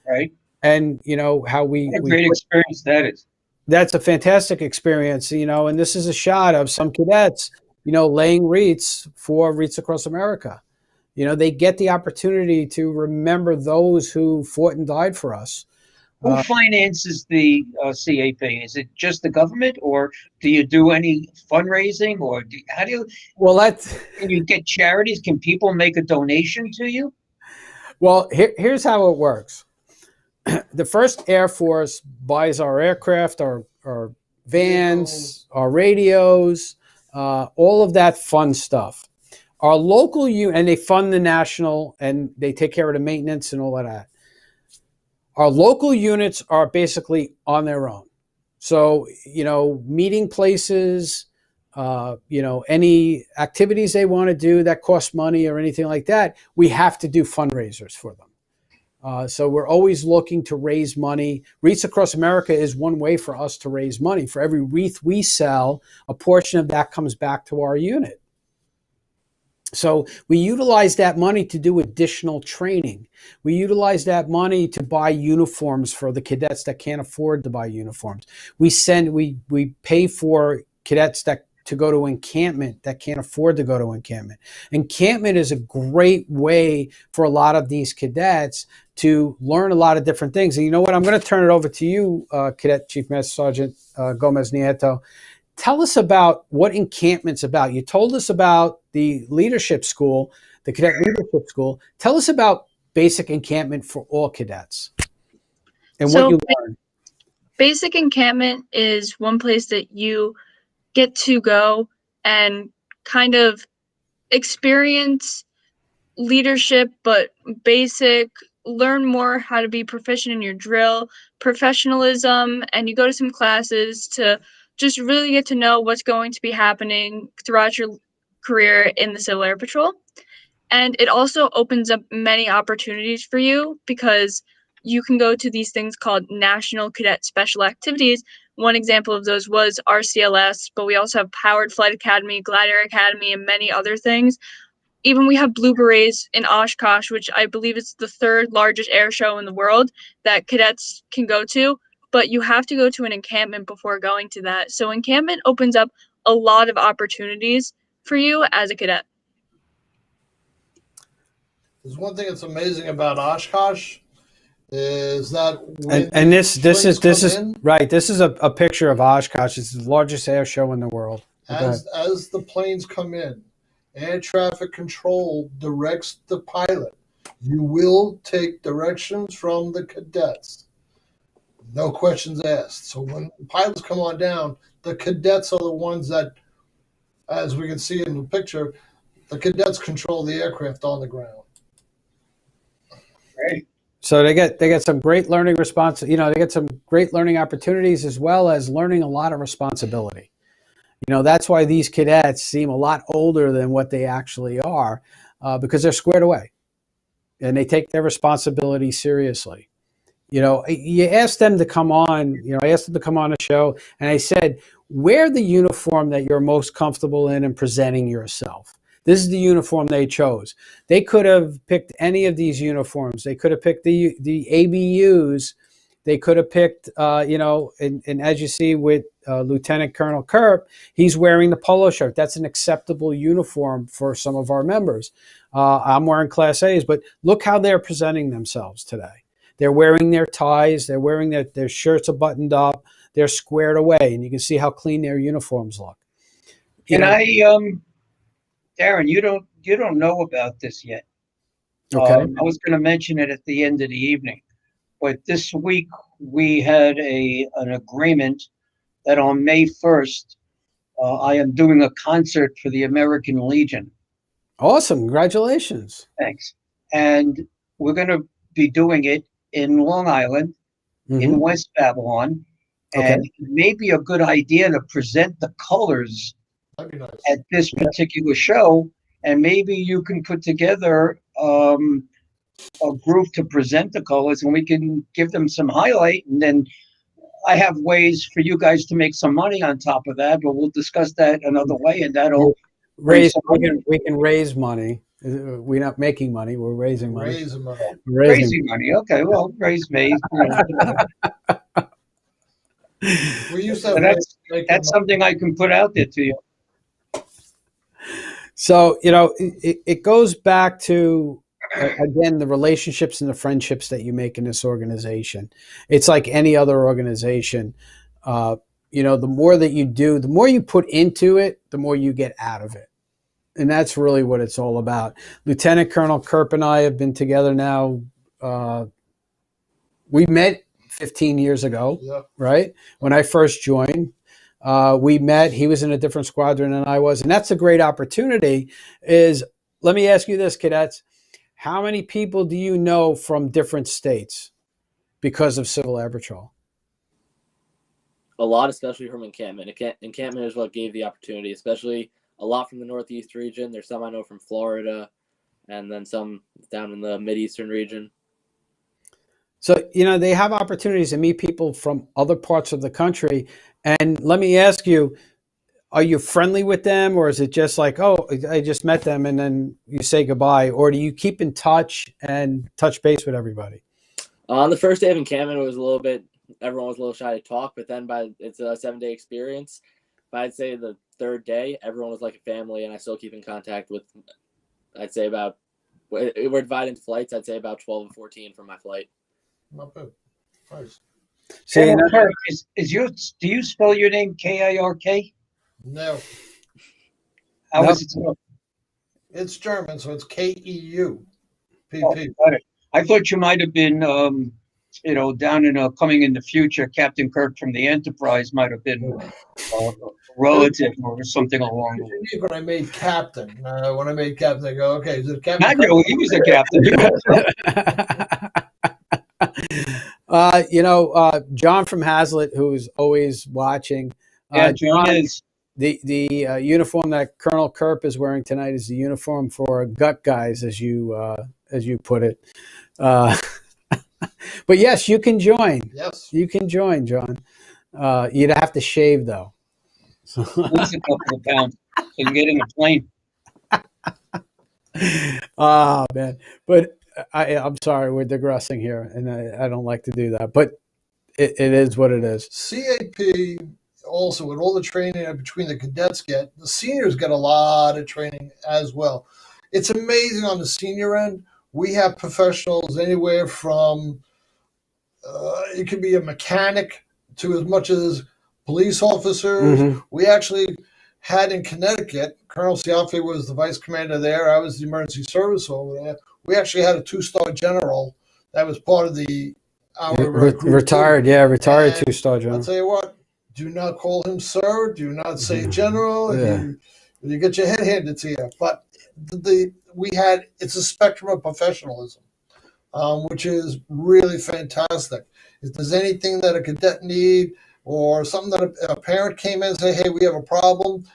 Right. And how what a great experience that is. That's a fantastic experience, and this is a shot of some cadets, laying wreaths for REITs across America. They get the opportunity to remember those who fought and died for us. Who finances the CAP? Is it just the government, or do you do any fundraising, or how do you? Well, can you get charities? Can people make a donation to you? Well, here's how it works. The First Air Force buys our aircraft, our vans, our radios, all of that fun stuff. Our local and they fund the national, and they take care of the maintenance and all of that. Our local units are basically on their own. So, meeting places, any activities they want to do that cost money or anything like that, we have to do fundraisers for them. So we're always looking to raise money. Wreaths Across America is one way for us to raise money. For every wreath we sell, a portion of that comes back to our unit. So we utilize that money to do additional training. We utilize that money to buy uniforms for the cadets that can't afford to buy uniforms. We pay for cadets to go to encampment that can't afford to go to encampment. Encampment is a great way for a lot of these cadets to learn a lot of different things. And you know what? I'm going to turn it over to you, Cadet Chief Master Sergeant Gomez Nieto. Tell us about what encampment's about. You told us about the leadership school, the Cadet Leadership School. Tell us about basic encampment for all cadets and what you learn. Basic encampment is one place that you get to go and kind of experience leadership, but basic, learn more how to be proficient in your drill, professionalism, and you go to some classes to just really get to know what's going to be happening throughout your career in the Civil Air Patrol. And it also opens up many opportunities for you because you can go to these things called National Cadet Special Activities. One example of those was RCLS, but we also have Powered Flight Academy, Glide Air Academy, and many other things. Even we have Blue Berets in Oshkosh, which I believe is the third largest air show in the world that cadets can go to. But you have to go to an encampment before going to that. So encampment opens up a lot of opportunities for you as a cadet. There's one thing that's amazing about Oshkosh is that and this is right. This is a picture of Oshkosh. It's the largest air show in the world. As the planes come in, air traffic control directs the pilot. You will take directions from the cadets. No questions asked. So when pilots come on down, the cadets are the ones that, as we can see in the picture, the cadets control the aircraft on the ground. Right. So they get some great learning they get some great learning opportunities as well as learning a lot of responsibility. That's why these cadets seem a lot older than what they actually are, because they're squared away and they take their responsibility seriously. You asked them to come on, I asked them to come on a show and I said, wear the uniform that you're most comfortable in and presenting yourself. This is the uniform they chose. They could have picked any of these uniforms. They could have picked the ABUs. They could have picked, and as you see with Lieutenant Colonel Kerp, he's wearing the polo shirt. That's an acceptable uniform for some of our members. I'm wearing Class A's, but look how they're presenting themselves today. They're wearing their ties. They're wearing their shirts are buttoned up. They're squared away, and you can see how clean their uniforms look. Darren, you don't know about this yet. Okay. I was going to mention it at the end of the evening, but this week we had an agreement that on May 1st, I am doing a concert for the American Legion. Awesome. Congratulations. Thanks. And we're going to be doing it in Long Island, in West Babylon. And it may be a good idea to present the colors at this particular show. And maybe you can put together a group to present the colors, and we can give them some highlight. And then I have ways for you guys to make some money on top of that, but we'll discuss that another way, and that'll raise. We can raise money. We're not making money. We're raising money. Raising money. Okay, well, raise me. We used to have that's something I can put out there to you. So, it goes back to, again, the relationships and the friendships that you make in this organization. It's like any other organization. The more that you do, the more you put into it, the more you get out of it. And that's really what it's all about. Lieutenant Colonel Kerp and I have been together now. We met 15 years ago, right? When I first joined. We met. He was in a different squadron than I was. And that's a great opportunity. Let me ask you this, cadets. How many people do you know from different states because of Civil Air Patrol? A lot, especially from encampment. Encampment is what gave the opportunity, especially a lot from the Northeast region. There's some I know from Florida, and then some down in the Mid-Eastern region. So, they have opportunities to meet people from other parts of the country. And let me ask you, are you friendly with them, or is it just like, oh, I just met them and then you say goodbye? Or do you keep in touch and touch base with everybody? On the first day of encampment, it was everyone was a little shy to talk, but then it's a 7-day experience. But I'd say the third day, everyone was like a family, and I still keep in contact with, I'd say we're divided into flights, I'd say about 12 and 14 from my flight. Not bad. Nice. So, do you spell your name Kirk? No. How is it spelled? It's German, so it's KEU. Oh, got it. I thought you might have been, down in coming in the future, Captain Kirk from the Enterprise might have been a relative or something along the way. When I made captain, I go, okay, is it Captain? Not you. He was a captain. John from Hazlitt, who's always watching. John is. The uniform that Colonel Kerp is wearing tonight is the uniform for gut guys, as you put it. But yes, you can join. Yes, you can join, John. You'd have to shave though. Lose a couple of pounds so you can get in a plane. Oh man, but I'm sorry, we're digressing here, and I don't like to do that, but it is what it is. CAP. Also, with all the training between the cadets the seniors get a lot of training as well. It's amazing on the senior end. We have professionals anywhere from, it could be a mechanic to as much as police officers. Mm-hmm. We actually had in Connecticut, Colonel Siafe was the vice commander there. I was the emergency service over there. We actually had a 2-star general that was part of retired 2-star general. I'll tell you what. Do not call him sir. Do not say general. Yeah. You get your head handed to you. But it's a spectrum of professionalism, which is really fantastic. If there's anything that a cadet need or something that a parent came in and say, hey, we have a problem,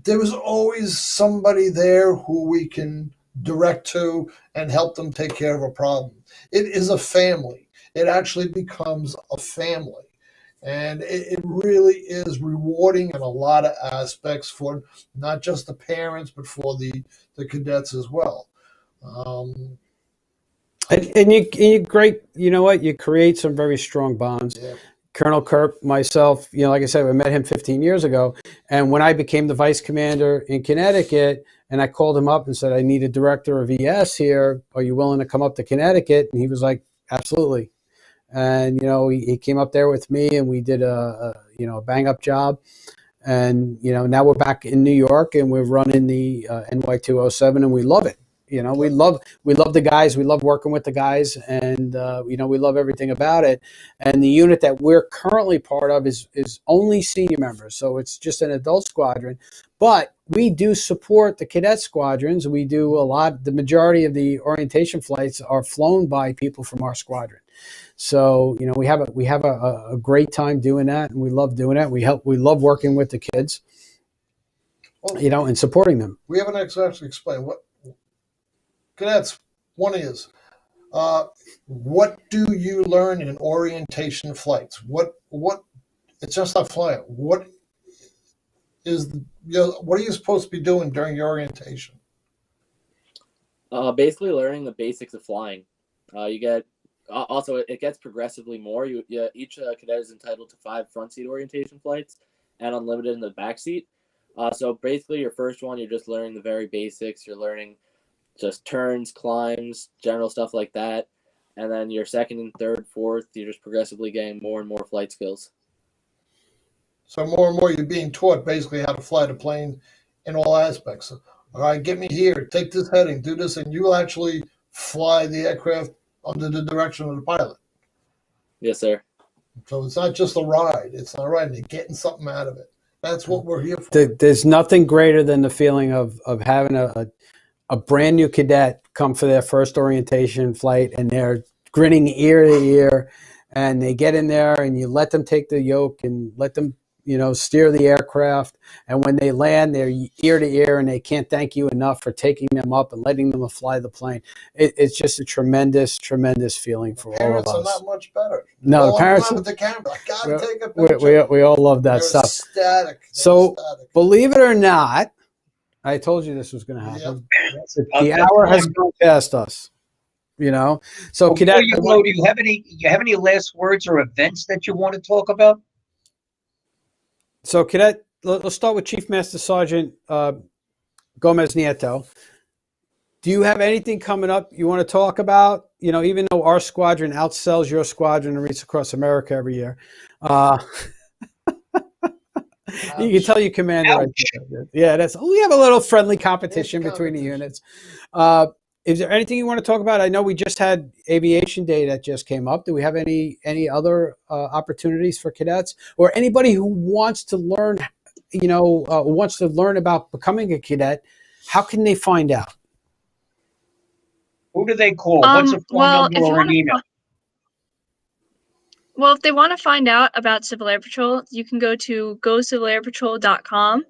there was always somebody there who we can direct to and help them take care of a problem. It is a family. It actually becomes a family. And it really is rewarding in a lot of aspects for not just the parents, but for the cadets as well. And you great, you know what? You create some very strong bonds. Yeah. Colonel Kerp, myself, like I said, I met him 15 years ago. And when I became the vice commander in Connecticut, and I called him up and said, I need a director of ES here. Are you willing to come up to Connecticut? And he was like, absolutely. And, he came up there with me and we did a bang up job. And, now we're back in New York and we're running the NY207 and we love it. We love the guys. We love working with the guys, and we love everything about it. And the unit that we're currently part of is only senior members, so it's just an adult squadron. But we do support the cadet squadrons. We do a lot. The majority of the orientation flights are flown by people from our squadron. So we have a great time doing that, and we love doing it. We love working with the kids, and supporting them. We haven't actually explained what cadets. One is, what do you learn in orientation flights? What? It's just not flying. What are you supposed to be doing during your orientation? Basically learning the basics of flying. You get also it gets progressively more. Each cadet is entitled to 5 front seat orientation flights and unlimited in the back seat. So basically, your first one, you're just learning the very basics. You're learning just turns, climbs, general stuff like that. And then your second and third, fourth, you're just progressively getting more and more flight skills. So more and more you're being taught basically how to fly the plane in all aspects. All right, get me here, take this heading, do this, and you'll actually fly the aircraft under the direction of the pilot. Yes, sir. So it's not just a ride. It's not a ride. They're getting something out of it. That's what we're here for. There's nothing greater than the feeling of having a brand new cadet come for their first orientation flight, and they're grinning ear to ear, and they get in there, and you let them take the yoke and let them steer the aircraft, and when they land, they're ear to ear, and they can't thank you enough for taking them up and letting them fly the plane. It's just a tremendous feeling for all of us. Parents are not much better. No, the parents. With the camera, I gotta take a picture. We all love that stuff. Ecstatic. So, believe it or not, I told you this was going to happen. Yep. The hour has gone past us. So Before you go, do you have any last words or events that you want to talk about? So, Cadet, let's start with Chief Master Sergeant Gomez Nieto. Do you have anything coming up you want to talk about? Even though our squadron outsells your squadron and reaches across America every year. You can tell your commander right there. Yeah, we have a little friendly competition between the units. Is there anything you want to talk about? I know we just had Aviation Day that just came up. Do we have any other opportunities for cadets or anybody who wants to learn, wants to learn about becoming a cadet? How can they find out? Who do they call? What's a phone number or an email? Well, if they want to find out about Civil Air Patrol, you can go to gocivilairpatrol.com.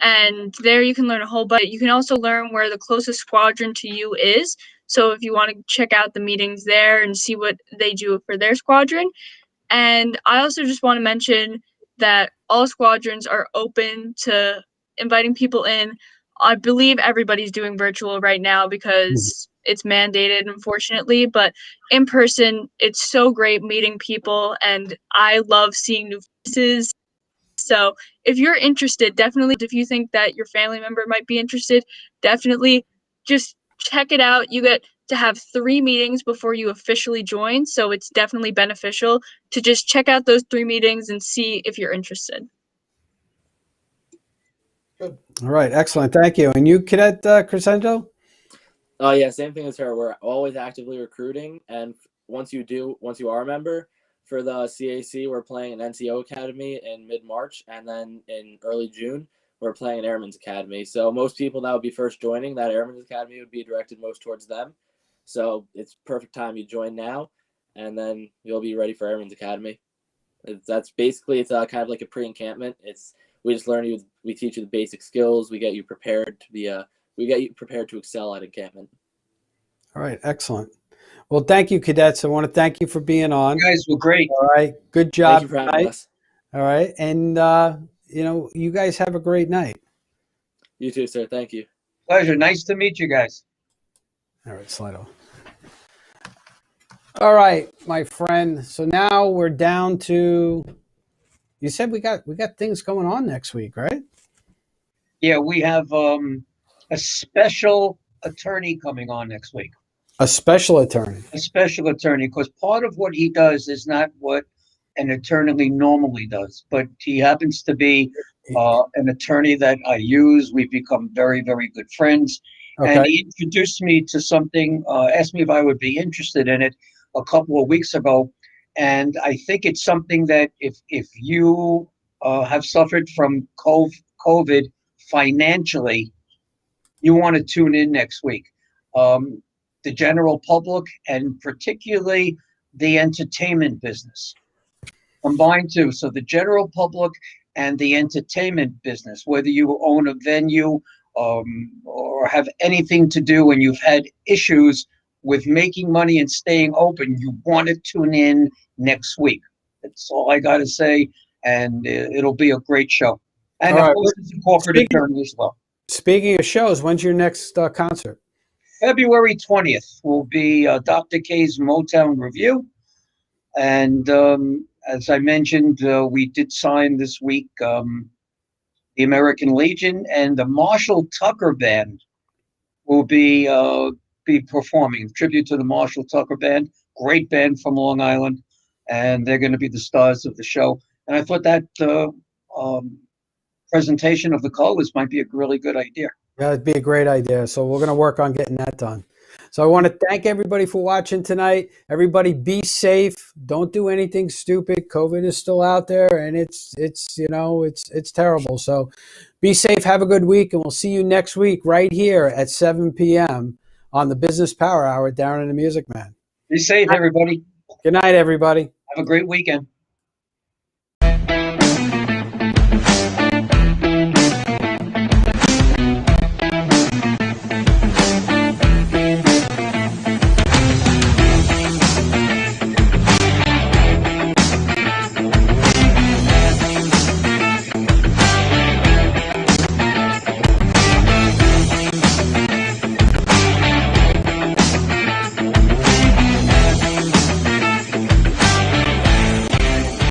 And there you can learn a whole bunch. You can also learn where the closest squadron to you is. So if you want to check out the meetings there and see what they do for their squadron. And I also just want to mention that all squadrons are open to inviting people in. I believe everybody's doing virtual right now because it's mandated, unfortunately. But in person, it's so great meeting people. And I love seeing new faces. So if you're interested, definitely, if you think that your family member might be interested, definitely just check it out. You get to have 3 meetings before you officially join. So it's definitely beneficial to just check out those 3 meetings and see if you're interested. All right. Excellent. Thank you. And you, Cadet Crescendo? Yeah, same thing as her. We're always actively recruiting. And once you are a member, for the CAC, we're playing an NCO Academy in mid-March, and then in early June, we're playing an Airman's Academy. So most people that would be first joining that Airman's Academy would be directed most towards them. So it's perfect time you join now, and then you'll be ready for Airman's Academy. That's basically, it's kind of like a pre-encampment. We just we teach you the basic skills. We get you prepared to excel at encampment. All right, excellent. Well, thank you, cadets. I want to thank you for being on. You guys were great. All right. Good job. Thank you for having us. All right. And, you guys have a great night. You too, sir. Thank you. Pleasure. Nice to meet you guys. All right, Slido. All right, my friend. So now we're down to, you said we got things going on next week, right? Yeah, we have a special attorney coming on next week. A special attorney. A special attorney, because part of what he does is not what an attorney normally does, but he happens to be an attorney that I use. We've become very, very good friends. And Okay. he introduced me to something, asked me if I would be interested in it a couple of weeks ago. And I think it's something that if you have suffered from COVID financially, you want to tune in next week. The general public and particularly the entertainment business combined too. So the general public and the entertainment business, whether you own a venue or have anything to do and you've had issues with making money and staying open, you want to tune in next week. That's all I got to say. And it'll be a great show. And All of right. course, it's a corporate attorney as well. Speaking of shows, when's your next concert? February 20th will be Dr. K's Motown Review. And as I mentioned, we did sign this week the American Legion, and the Marshall Tucker Band will be performing. Tribute to the Marshall Tucker Band, great band from Long Island, and they're going to be the stars of the show. And I thought that presentation of the colors might be a really good idea. Yeah, it'd be a great idea. So we're going to work on getting that done. So I want to thank everybody for watching tonight. Everybody be safe. Don't do anything stupid. COVID is still out there and it's terrible. So be safe. Have a good week. And we'll see you next week right here at 7 p.m. on the Business Power Hour with Darren and the Music Man. Be safe, everybody. Good night, everybody. Have a great weekend.